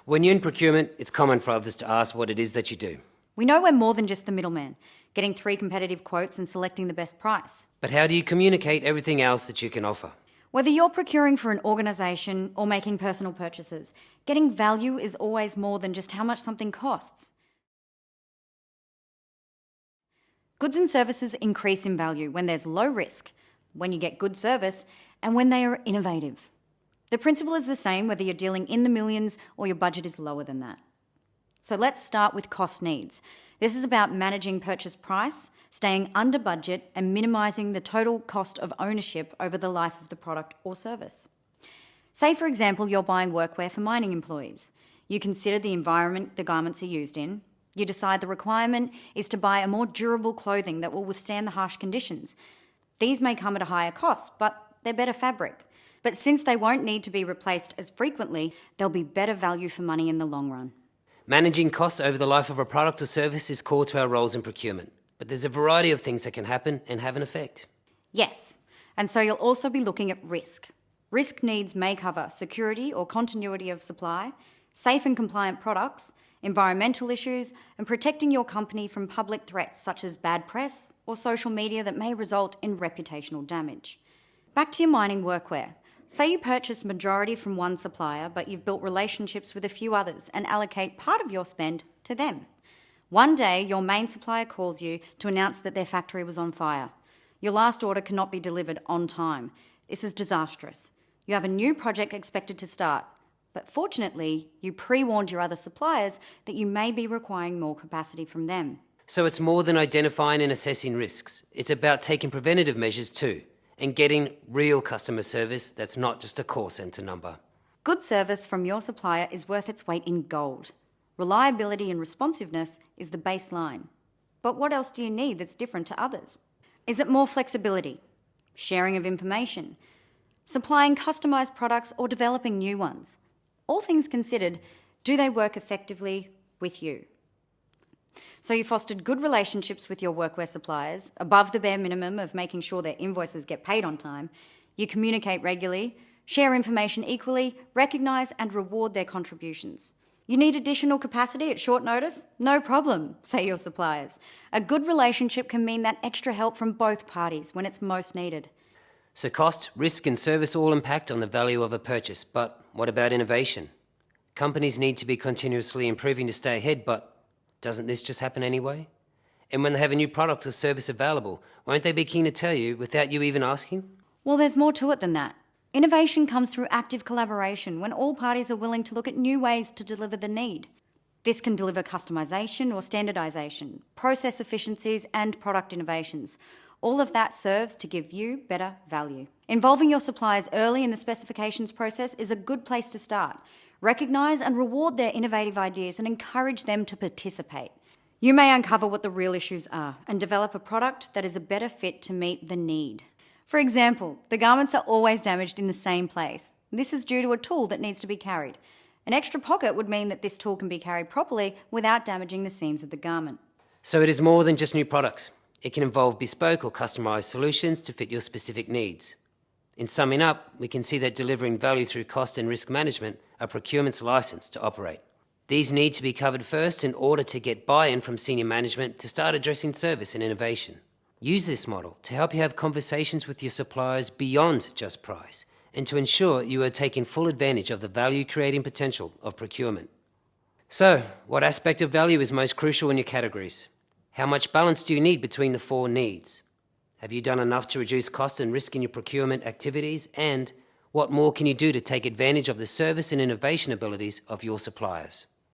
When you're in procurement, it's common for others to ask what it is that you do. We know we're more than just the middleman, getting 3 competitive quotes and selecting the best price. But how do you communicate everything else that you can offer? Whether you're procuring for an organisation or making personal purchases, getting value is always more than just how much something costs. Goods and services increase in value when there's low risk, when you get good service, and when they are innovative. The principle is the same whether you're dealing in the millions or your budget is lower than that. So let's start with cost needs. This is about managing purchase price, staying under budget, and minimising the total cost of ownership over the life of the product or service. Say, for example, you're buying workwear for mining employees. You consider the environment the garments are used in. You decide the requirement is to buy a more durable clothing that will withstand the harsh conditions. These may come at a higher cost, but they're better fabric. But since they won't need to be replaced as frequently, they'll be better value for money in the long run. Managing costs over the life of a product or service is core to our roles in procurement, but there's a variety of things that can happen and have an effect. Yes, and so you'll also be looking at risk. Risk needs may cover security or continuity of supply, safe and compliant products, environmental issues, and protecting your company from public threats such as bad press or social media that may result in reputational damage. Back to your mining workwear. Say you purchase majority from one supplier, but you've built relationships with a few others and allocate part of your spend to them. One day, your main supplier calls you to announce that their factory was on fire. Your last order cannot be delivered on time. This is disastrous. You have a new project expected to start, but fortunately, you pre-warned your other suppliers that you may be requiring more capacity from them. So it's more than identifying and assessing risks. It's about taking preventative measures too, and getting real customer service that's not just a call centre number. Good service from your supplier is worth its weight in gold. Reliability and responsiveness is the baseline. But what else do you need that's different to others? Is it more flexibility? Sharing of information? Supplying customised products or developing new ones? All things considered, do they work effectively with you? So you fostered good relationships with your workwear suppliers, above the bare minimum of making sure their invoices get paid on time. You communicate regularly, share information equally, recognise and reward their contributions. You need additional capacity at short notice? No problem, say your suppliers. A good relationship can mean that extra help from both parties when it's most needed. So cost, risk and service all impact on the value of a purchase, but what about innovation? Companies need to be continuously improving to stay ahead, but doesn't this just happen anyway? And when they have a new product or service available, won't they be keen to tell you without you even asking? Well, there's more to it than that. Innovation comes through active collaboration when all parties are willing to look at new ways to deliver the need. This can deliver customisation or standardisation, process efficiencies and product innovations. All of that serves to give you better value. Involving your suppliers early in the specifications process is a good place to start. Recognise and reward their innovative ideas and encourage them to participate. You may uncover what the real issues are and develop a product that is a better fit to meet the need. For example, the garments are always damaged in the same place. This is due to a tool that needs to be carried. An extra pocket would mean that this tool can be carried properly without damaging the seams of the garment. So it is more than just new products. It can involve bespoke or customised solutions to fit your specific needs. In summing up, we can see that delivering value through cost and risk management are procurement's licence to operate. These need to be covered first in order to get buy-in from senior management to start addressing service and innovation. Use this model to help you have conversations with your suppliers beyond just price and to ensure you are taking full advantage of the value-creating potential of procurement. So, what aspect of value is most crucial in your categories? How much balance do you need between the 4 needs? Have you done enough to reduce cost and risk in your procurement activities? And what more can you do to take advantage of the service and innovation abilities of your suppliers?